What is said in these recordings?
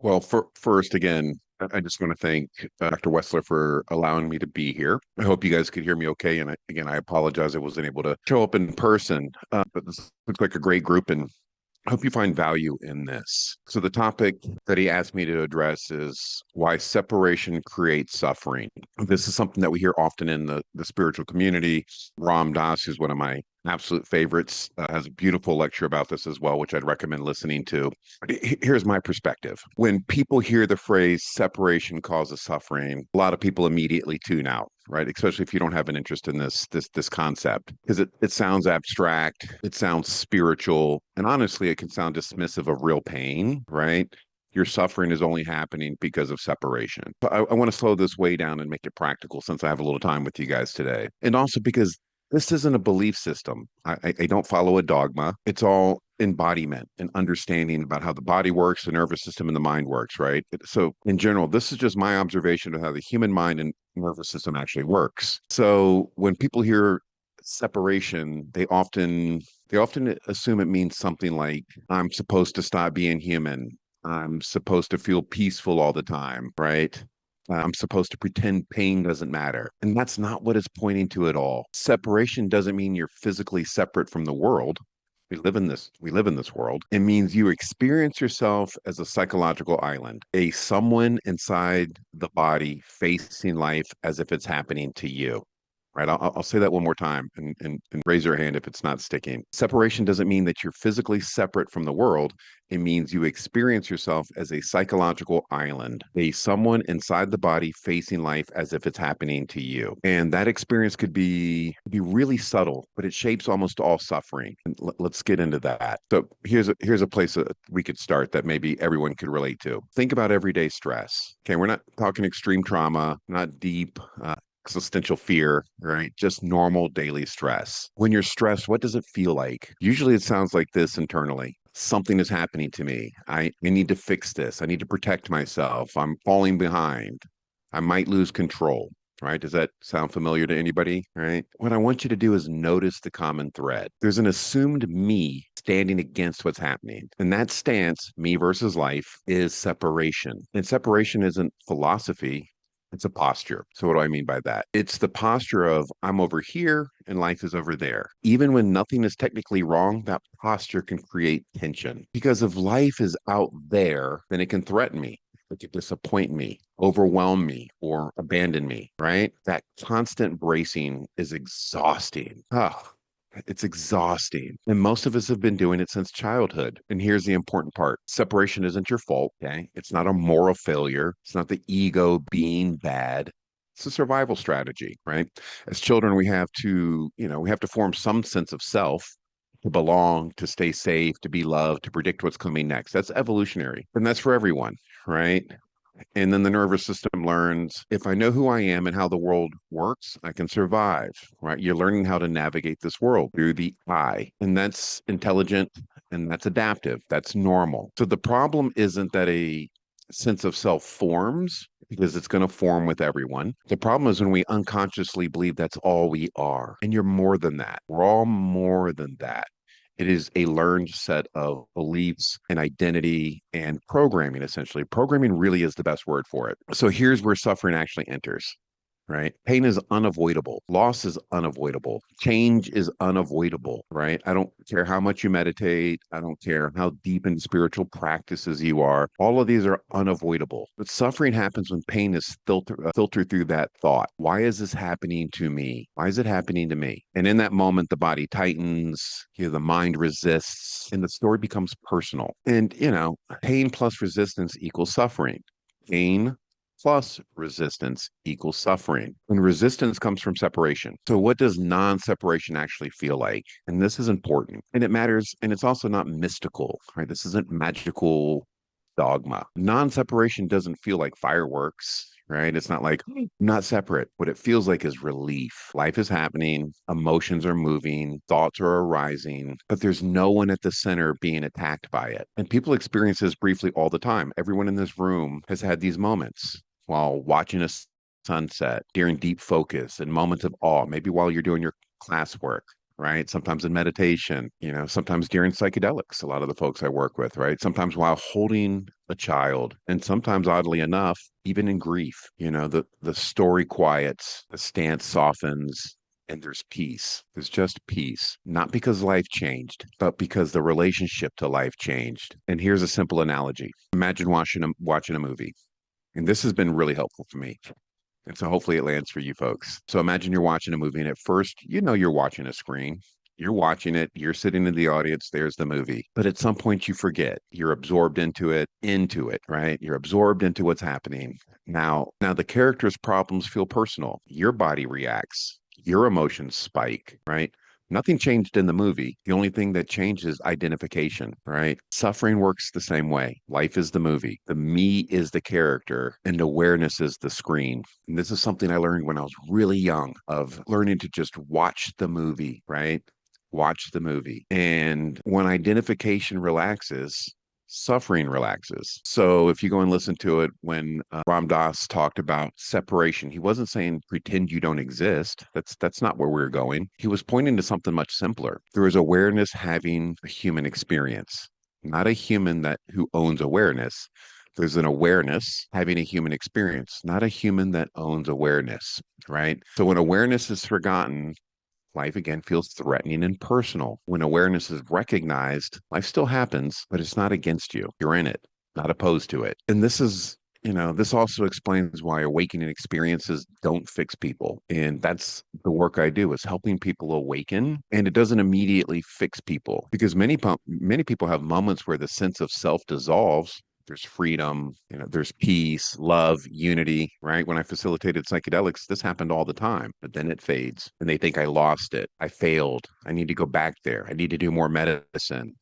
Well, first, again, I just want to thank Dr. Wessler for allowing me to be here. I hope you guys could hear me okay. And again, I apologize I wasn't able to show up in person, but this looks like a great group, and I hope you find value in this. So, the topic that he asked me to address is why separation creates suffering. This is something that we hear often in the spiritual community. Ram Dass, who's one of my absolute favorites, has a beautiful lecture about this as well, which I'd recommend listening to. Here's my perspective. When people hear the phrase separation causes suffering, a lot of people immediately tune out, right? Especially if you don't have an interest in this concept, because it sounds abstract, it sounds spiritual, and honestly, it can sound dismissive of real pain, right? Your suffering is only happening because of separation. But I want to slow this way down and make it practical since I have a little time with you guys today. And also because this isn't a belief system. I don't follow a dogma. It's all embodiment and understanding about how the body works, the nervous system, and the mind works, right? So, in general, this is just my observation of how the human mind and nervous system actually works. So, when people hear separation, they often assume it means something like I'm supposed to stop being human. I'm supposed to feel peaceful all the time, right? I'm supposed to pretend pain doesn't matter. And that's not what it's pointing to at all. Separation doesn't mean you're physically separate from the world. We live in this world. It means you experience yourself as a psychological island, a someone inside the body facing life as if it's happening to you. Right. I'll say that one more time and raise your hand if it's not sticking. Separation doesn't mean that you're physically separate from the world. It means you experience yourself as a psychological island, a someone inside the body facing life as if it's happening to you. And that experience could be really subtle, but it shapes almost all suffering. And let's get into that. So here's a place that we could start that maybe everyone could relate to. Think about everyday stress. Okay, we're not talking extreme trauma, not deep existential fear, right? Just normal daily stress. When you're stressed, what does it feel like? Usually it sounds like this internally. Something is happening to me. I need to fix this. I need to protect myself. I'm falling behind. I might lose control. Right? Does that sound familiar to anybody? Right? What I want you to do is notice the common thread. There's an assumed me standing against what's happening. And that stance, me versus life, is separation. And separation isn't philosophy, it's a posture. So, what do I mean by that? It's the posture of I'm over here and life is over there. Even when nothing is technically wrong, that posture can create tension. Because if life is out there, then it can threaten me. It could disappoint me, overwhelm me, or abandon me, right? That constant bracing is exhausting. It's exhausting. And most of us have been doing it since childhood. And here's the important part. Separation isn't your fault, okay? It's not a moral failure. It's not the ego being bad. It's a survival strategy, right? As children, we have to form some sense of self to belong, to stay safe, to be loved, to predict what's coming next. That's evolutionary. And that's for everyone, right? And then the nervous system learns if I know who I am and how the world works, I can survive, right? You're learning how to navigate this world through the I, and that's intelligent and that's adaptive. That's normal. So the problem isn't that a sense of self forms because it's going to form with everyone. The problem is when we unconsciously believe that's all we are. And you're more than that. We're all more than that. It is a learned set of beliefs and identity and programming, essentially. Programming really is the best word for it. So here's where suffering actually enters, right? Pain is unavoidable. Loss is unavoidable. Change is unavoidable, right? I don't care how much you meditate. I don't care how deep in spiritual practices you are. All of these are unavoidable. But suffering happens when pain is filtered through that thought. Why is this happening to me? Why is it happening to me? And in that moment, the body tightens, the mind resists, and the story becomes personal. And, pain plus resistance equals suffering. Pain plus resistance equals suffering. And resistance comes from separation. So, what does non separation actually feel like? And this is important. And it matters. And it's also not mystical, right? This isn't magical dogma. Non separation doesn't feel like fireworks. Right. It's not like not separate. What it feels like is relief. Life is happening. Emotions are moving. Thoughts are arising, but there's no one at the center being attacked by it. And people experience this briefly all the time. Everyone in this room has had these moments while watching a sunset, during deep focus and moments of awe, maybe while you're doing your classwork, right? Sometimes in meditation, sometimes during psychedelics, a lot of the folks I work with, right? Sometimes while holding a child, and sometimes oddly enough, even in grief, the story quiets, the stance softens, and there's peace. There's just peace, not because life changed, but because the relationship to life changed. And here's a simple analogy. Imagine watching a movie. And this has been really helpful for me. And so hopefully it lands for you folks. So imagine you're watching a movie, and at first, you're watching a screen. You're watching it, you're sitting in the audience, there's the movie. But at some point you forget. You're absorbed into it, right? You're absorbed into what's happening. Now the character's problems feel personal. Your body reacts. Your emotions spike, right? Nothing changed in the movie. The only thing that changed is identification, right? Suffering works the same way. Life is the movie. The me is the character, and awareness is the screen. And this is something I learned when I was really young, of learning to just watch the movie, right? Watch the movie. And when identification relaxes, suffering relaxes. So if you go and listen to it, when Ram Dass talked about separation, he wasn't saying pretend you don't exist. That's not where we're going. He was pointing to something much simpler. There is awareness having a human experience, not a human that who owns awareness. There's an awareness having a human experience, not a human that owns awareness, right? So when awareness is forgotten, life again feels threatening and personal. When awareness is recognized, life still happens, but it's not against you. You're in it, not opposed to it. And this also explains why awakening experiences don't fix people. And that's the work I do, is helping people awaken. And it doesn't immediately fix people, because many people have moments where the sense of self dissolves. There's freedom, there's peace, love, unity, right? When I facilitated psychedelics, this happened all the time, but then it fades and they think I lost it. I failed. I need to go back there. I need to do more medicine,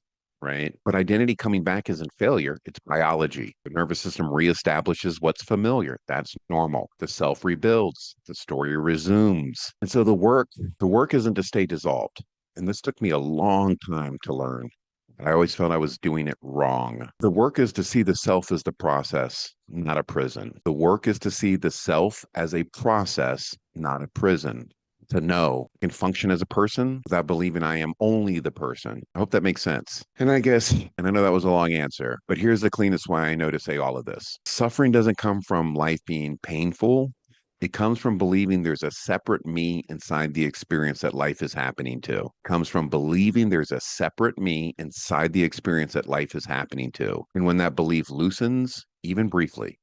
right? But identity coming back isn't failure, it's biology. The nervous system reestablishes what's familiar. That's normal. The self rebuilds, the story resumes. And so the work isn't to stay dissolved. And this took me a long time to learn. I always felt I was doing it wrong. The work is to see the self as the process, not a prison. The work is to see the self as a process, not a prison. To know I can function as a person without believing I am only the person. I hope that makes sense. And I know that was a long answer, but here's the cleanest way I know to say all of this. Suffering doesn't come from life being painful. It comes from believing there's a separate me inside the experience that life is happening to. It comes from believing there's a separate me inside the experience that life is happening to. And when that belief loosens, even briefly,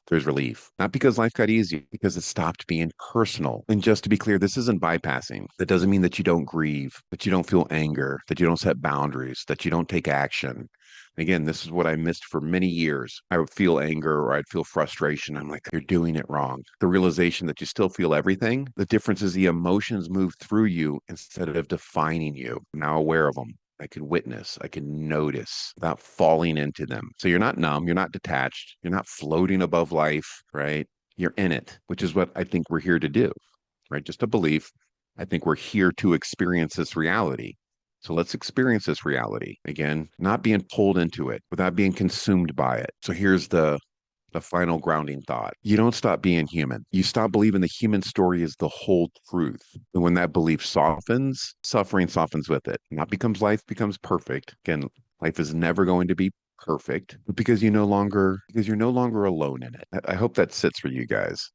there's relief. Not because life got easier, because it stopped being personal. And just to be clear, this isn't bypassing. That doesn't mean that you don't grieve, that you don't feel anger, that you don't set boundaries, that you don't take action. Again, this is what I missed for many years. I would feel anger or I'd feel frustration. I'm like, you're doing it wrong. The realization that you still feel everything. The difference is the emotions move through you instead of defining you. I'm now aware of them. I can witness, I can notice without falling into them. So you're not numb, you're not detached, you're not floating above life, right? You're in it, which is what I think we're here to do, right? Just a belief. I think we're here to experience this reality. So let's experience this reality again, not being pulled into it, without being consumed by it. So here's the final grounding thought. You don't stop being human. You stop believing the human story is the whole truth. And when that belief softens, suffering softens with it. Not becomes life becomes perfect. Again, life is never going to be perfect, but because you're no longer alone in it. I hope that sits for you guys.